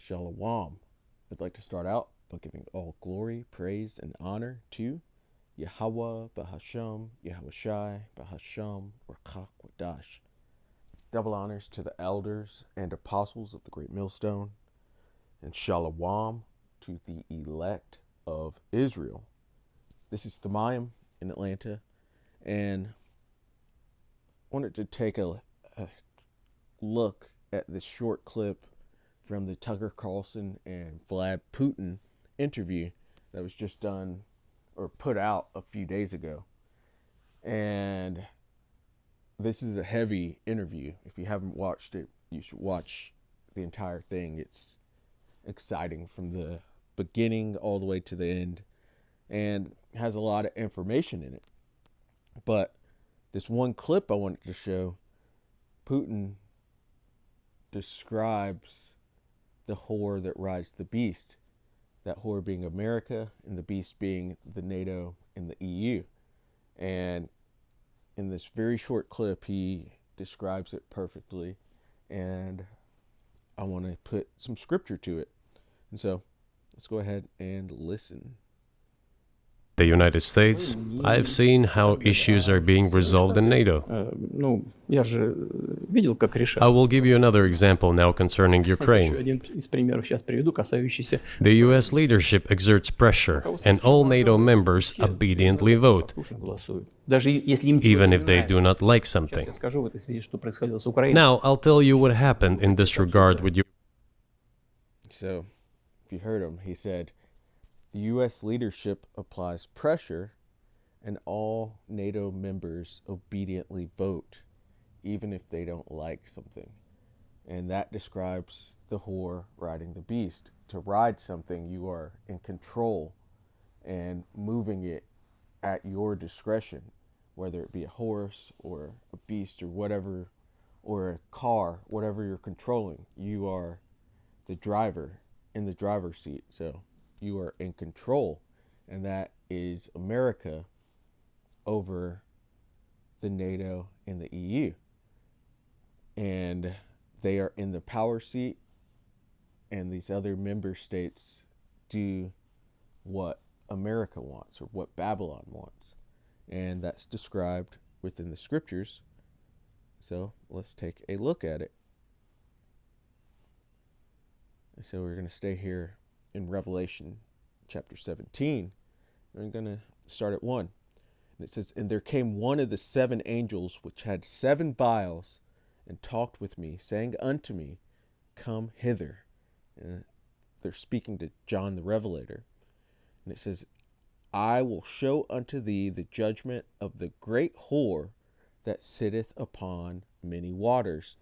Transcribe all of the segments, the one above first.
Shalom. I'd like to start out by giving all glory, praise, and honor to Yahweh, Bahasham, Yahweh Shai, Bahasham, Rakak Wadash. Double honors to the elders and apostles of the Great Millstone, and Shalom to the elect of Israel. This is Thamayim in Atlanta, and I wanted to take a look at this short clip from the Tucker Carlson and Vlad Putin interview that was just done or put out a few days ago. And this is a heavy interview. If you haven't watched it, you should watch the entire thing. It's exciting from the beginning all the way to the end and has a lot of information in it. But this one clip I wanted to show, Putin describes the whore that rides the beast, that whore being America and the beast being the NATO and the EU. And in this very short clip, he describes it perfectly, and I want to put some scripture to it. And so let's go ahead and listen. The United States, I've seen how issues are being resolved in NATO. I will give you another example now concerning Ukraine. The US leadership exerts pressure, and all NATO members obediently vote, even if they do not like something. Now, I'll tell you what happened in this regard with Ukraine. So, if you heard him, he said, the U.S. leadership applies pressure, and all NATO members obediently vote, even if they don't like something. And that describes the whore riding the beast. To ride something, you are in control and moving it at your discretion, whether it be a horse or a beast or whatever, or a car, whatever you're controlling. You are the driver in the driver's seat. So you are in control, and that is America over the NATO and the EU. And they are in the power seat, and these other member states do what America wants or what Babylon wants. And that's described within the scriptures. So let's take a look at it. So we're going to stay here in Revelation chapter 17. I'm going to start at 1. And it says, and there came one of the 7 angels which had 7 vials, and talked with me, saying unto me, come hither. And they're speaking to John the Revelator. And it says, I will show unto thee the judgment of the great whore that sitteth upon many waters.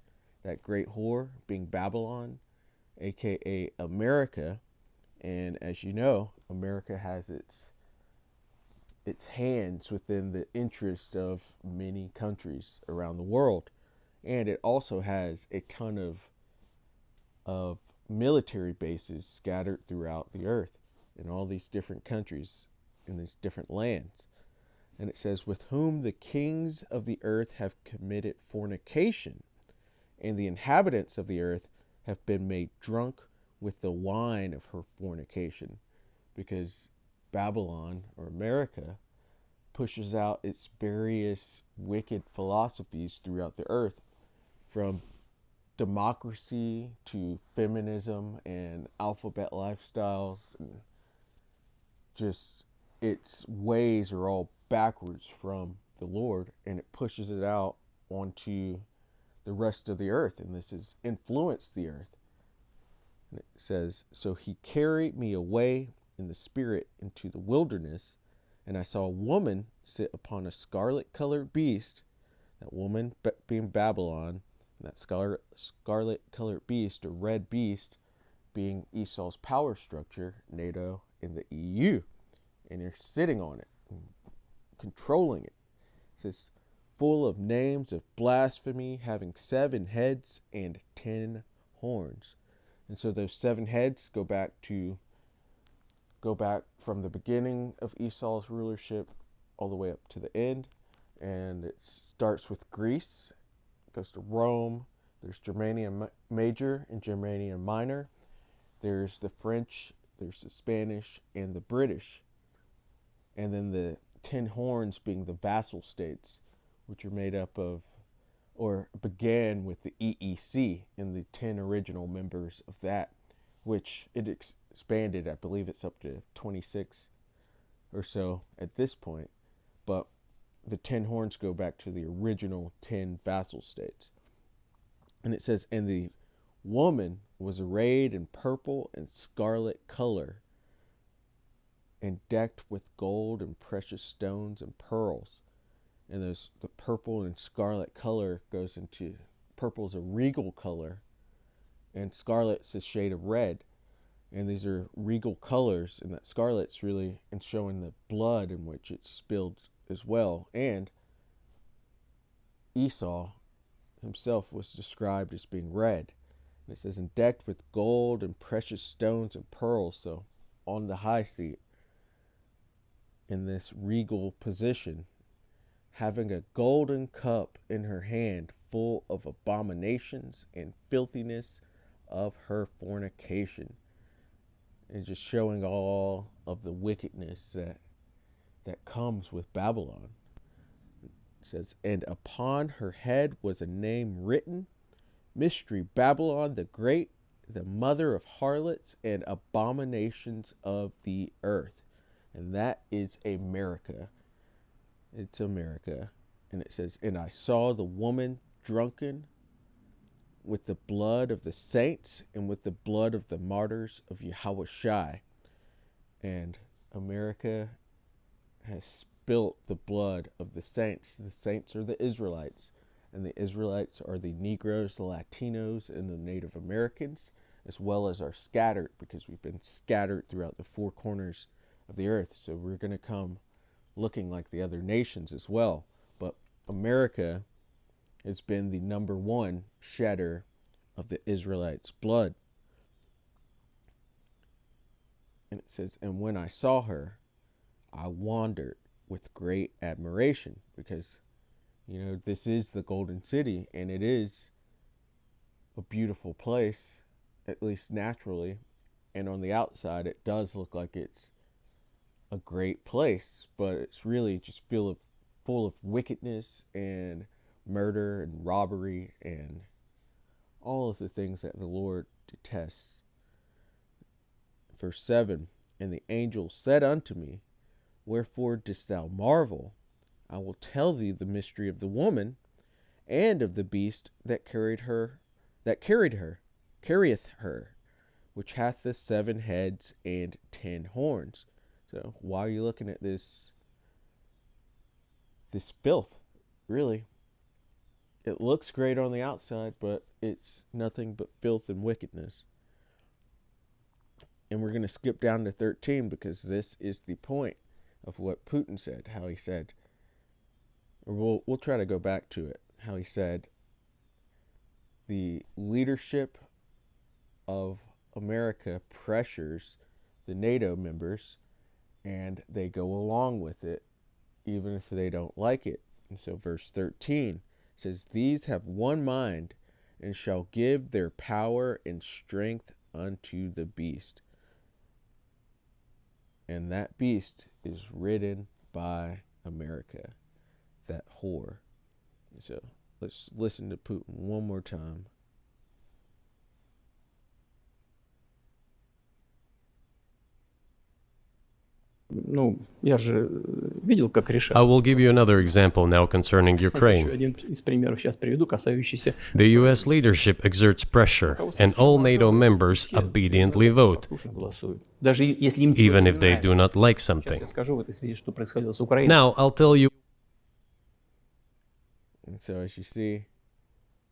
That great whore being Babylon, aka America. And as you know, America has its hands within the interest of many countries around the world. And it also has a ton of military bases scattered throughout the earth in all these different countries, in these different lands. And it says, with whom the kings of the earth have committed fornication, and the inhabitants of the earth have been made drunk with the wine of her fornication. Because Babylon, or America, pushes out its various wicked philosophies throughout the earth, from democracy to feminism and alphabet lifestyles, and just its ways are all backwards from the Lord, and it pushes it out onto the rest of the earth, and this has influenced the earth. And it says, so he carried me away in the spirit into the wilderness, and I saw a woman sit upon a scarlet-colored beast, that woman being Babylon, and that scarlet-colored beast, or red beast, being Esau's power structure, NATO and the EU. And they're sitting on it, controlling it. It says, full of names of blasphemy, having 7 heads and 10 horns. And so those 7 heads go back from the beginning of Esau's rulership all the way up to the end. And it starts with Greece, goes to Rome. There's Germania Major and Germania Minor. there's the French, there's the Spanish, and the British. And then the 10 horns being the vassal states, which are made up of, or began with the EEC and the 10 original members of that, which it expanded, I believe it's up to 26 or so at this point. But the 10 horns go back to the original 10 vassal states. And it says, and the woman was arrayed in purple and scarlet color, and decked with gold and precious stones and pearls. And the purple and scarlet color goes into, purple is a regal color, and scarlet's a shade of red. And these are regal colors, and that scarlet's really showing the blood in which it's spilled as well. And Esau himself was described as being red. And it says, and decked with gold and precious stones and pearls. So on the high seat, in this regal position, having a golden cup in her hand full of abominations and filthiness of her fornication. And just showing all of the wickedness that comes with Babylon. It says, and upon her head was a name written, Mystery Babylon the Great, the mother of harlots and abominations of the earth. And that is America. It's America. And it says, and I saw the woman drunken with the blood of the saints and with the blood of the martyrs of Yahushua. And America has spilt the blood of the saints. The saints are the Israelites, and the Israelites are the Negroes, the Latinos, and the Native Americans, as well as are scattered, because we've been scattered throughout the four corners of the earth. So we're going to come looking like the other nations as well. But America has been the number one shedder of the Israelites' blood. And it says, and when I saw her, I wandered with great admiration, because, this is the Golden City, and it is a beautiful place, at least naturally. And on the outside, it does look like it's a great place, but it's really just full of wickedness and murder and robbery and all of the things that the Lord detests. Verse 7, and the angel said unto me, wherefore didst thou marvel? I will tell thee the mystery of the woman and of the beast that carrieth her, which hath the 7 heads and 10 horns. So why are you looking at this filth? Really, it looks great on the outside, but it's nothing but filth and wickedness. And we're going to skip down to 13, because this is the point of what Putin said, how he said, or we'll try to go back to it, how he said the leadership of America pressures the NATO members, and they go along with it even if they don't like it. And so verse 13 says, these have one mind, and shall give their power and strength unto the beast. And that beast is ridden by America, that whore. So let's listen to Putin one more time. I will give you another example now concerning Ukraine. The US leadership exerts pressure, and all NATO members obediently vote, even if they do not like something. Now, I'll tell you. And so, as you see,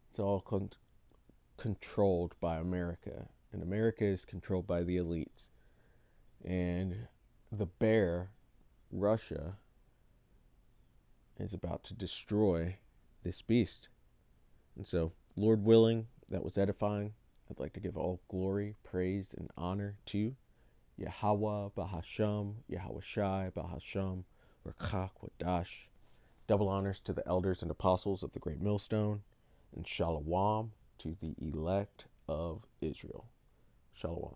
it's all controlled by America. And America is controlled by the elites. And the bear, Russia, is about to destroy this beast. And so, Lord willing, that was edifying. I'd like to give all glory, praise, and honor to Yahweh Bahasham, Yahushai Bahasham, Rakach Wadash. Double honors to the elders and apostles of the Great Millstone, and Shalom to the elect of Israel. Shalom.